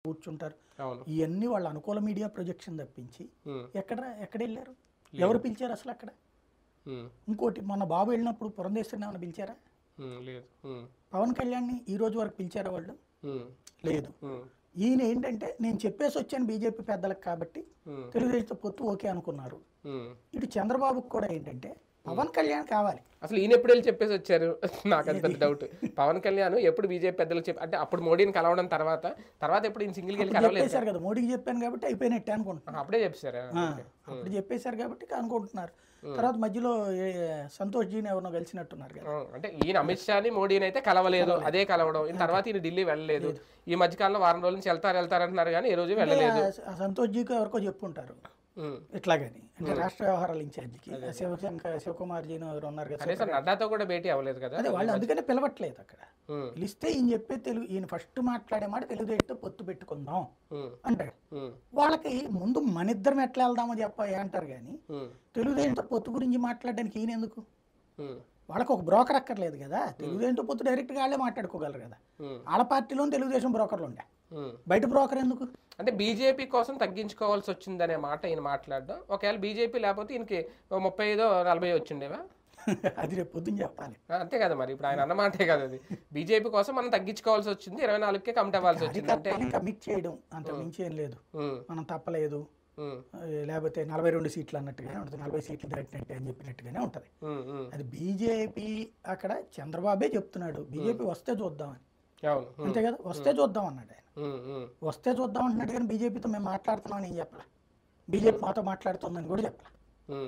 కూర్చుంటారు. అవును. ఇవన్నీ వాళ్ళ అనుకూల మీడియా ప్రొజెక్షన్ తప్పించి హ్మ్. ఎక్కడెళ్ళారు? లేదు. ఎవరు పిలిచారు అసలు అక్కడ? హ్మ్. ఇంకోటి మొన్న బాబు వెళ్ళినప్పుడు పురంధేశ్వరిని ఏమైనా పిలిచారా? లేదు. హ్మ్. పవన్ కళ్యాణ్ని ఈ రోజు వరకు పిలిచారా వాళ్ళు? హ్మ్. లేదు. హ్మ్. ఈయన ఏంటంటే నేను చెప్పేసి వచ్చాను బీజేపీ పెద్దలకు కాబట్టి హ్మ్. తెలుగుదేశంతో పొత్తు ఓకే అనుకున్నారు. హ్మ్. ఇటు చంద్రబాబుకు కూడా ఏంటంటే పవన్ కళ్యాణ్ కావాలి. అసలు ఈయన ఎప్పుడు వెళ్ళి చెప్పేసి వచ్చారు? నాకు అది పెద్ద ఏది? డౌట్. పవన్ కళ్యాణ్ ఎప్పుడు బీజేపీ పెద్దలకు చెప్పి అంటే అప్పుడు మోడీని కలవడం తర్వాత ఎప్పుడు ఈయన సింగిల్‌గా వెళ్ళి అప్పుడు కలవలేదు కదా? చెప్పేశారు కదా, మోడీకి చెప్పాను కాబట్టి అయిపోయినట్టే ఆహా! అనుకుంటున్నారు. అప్పుడే చెప్పేసారా? ఆ, ఓకే. హ్మ్. అప్పుడు చెప్పేశారు కాబట్టి అనుకుంటున్నారు. హ్మ్. తర్వాత మధ్యలో సంతోష్ జీని ఎవరినో కలిసినట్టున్నారు కదా. అంటే ఈయన అమిత్ షాని మోడీని అయితే కలవలేదు. అదే కలవడం. ఈయన తర్వాత ఈయన ఢిల్లీ వెళ్ళలేదు. లేదు. ఈ మధ్య కాలంలో వారం రోజుల నుంచి వెళ్తారంటున్నారు కానీ ఏ రోజు అంటే వెళ్ళలేదు. ఆ సంతోష్ జీకి ఎవరికో చెప్పుంటారు హ్మ్. ఇట్లాగని, అంటే రాష్ట్ర వ్యవహారాల ఇన్ఛార్జికి శివకుమార్ జీని ఎవరు ఉన్నారు కదా. కనీసం నడ్డాతో కూడా భేటీ అవ్వలేదు కదా? అదే వాళ్ళు అందుకనే పిలవట్లేదు అక్కడ. హ్మ్. పిలిస్తే ఈయన చెప్పే ఈయన ఫస్ట్ మాట్లాడే మాట తెలుగుదేశంతో పొత్తు పెట్టుకుందాం హ్మ్. అంటాడు. హ్మ్. వాళ్ళకి ముందు మన ఇద్దరం ఎట్లా వెళ్దామో అంటారు కానీ హ్మ్. తెలుగుదేశంతో పొత్తు గురించి మాట్లాడడానికి ఈయన ఎందుకు? హ్మ్. వాళ్ళకి ఒక బ్రోకర్ అక్కర్లేదు కదా. తెలుగుదేశంతో పొత్తు డైరెక్ట్గా వాళ్ళే మాట్లాడుకోగలరు కదా. హ్మ్. వాళ్ళ పార్టీలో తెలుగుదేశం బ్రోకర్లు ఉండే, హ్మ్. బయట బ్రోకర్ ఎందుకు? అంటే బీజేపీ కోసం తగ్గించుకోవాల్సి వచ్చిందనే మాట ఈయన మాట్లాడడం. ఒకవేళ బీజేపీ లేకపోతే ఈయనకి 35 40 వచ్చిండేవా? అది రేపు పొద్దున్న చెప్పాలి. అంతే కదా మరి. ఇప్పుడు ఆయన అన్నమాటే కదా అది. బీజేపీ కోసం మనం తగ్గించుకోవాల్సి వచ్చింది. 24కే కమిట్ అవ్వాల్సి వచ్చింది. అంటే కార్యకర్తలు కమిట్ చేయడం అంత మించి ఏం లేదు. హ్మ్. మనం తప్పలేదు, హ్మ్. లేకపోతే 42 సీట్లు అన్నట్టుగానే ఉంటుంది, 40 సీట్లు దాటినట్టే అని చెప్పినట్టుగానే ఉంటుంది. హ్మ్. హ్మ్. అది బీజేపీ అక్కడ చంద్రబాబే చెప్తున్నాడు బీజేపీ వస్తే చూద్దామని. అవును. హ్మ్. అంతే కదా, వస్తే చూద్దాం అన్నాడు ఆయన. హ్మ్. హ్మ్. వస్తే చూద్దాం అంటున్నాడు కానీ బీజేపీతో మేము మాట్లాడుతున్నామని ఏం చెప్పాలి. బీజేపీ మాతో మాట్లాడుతుందని కూడా చెప్పాలి. హ్మ్.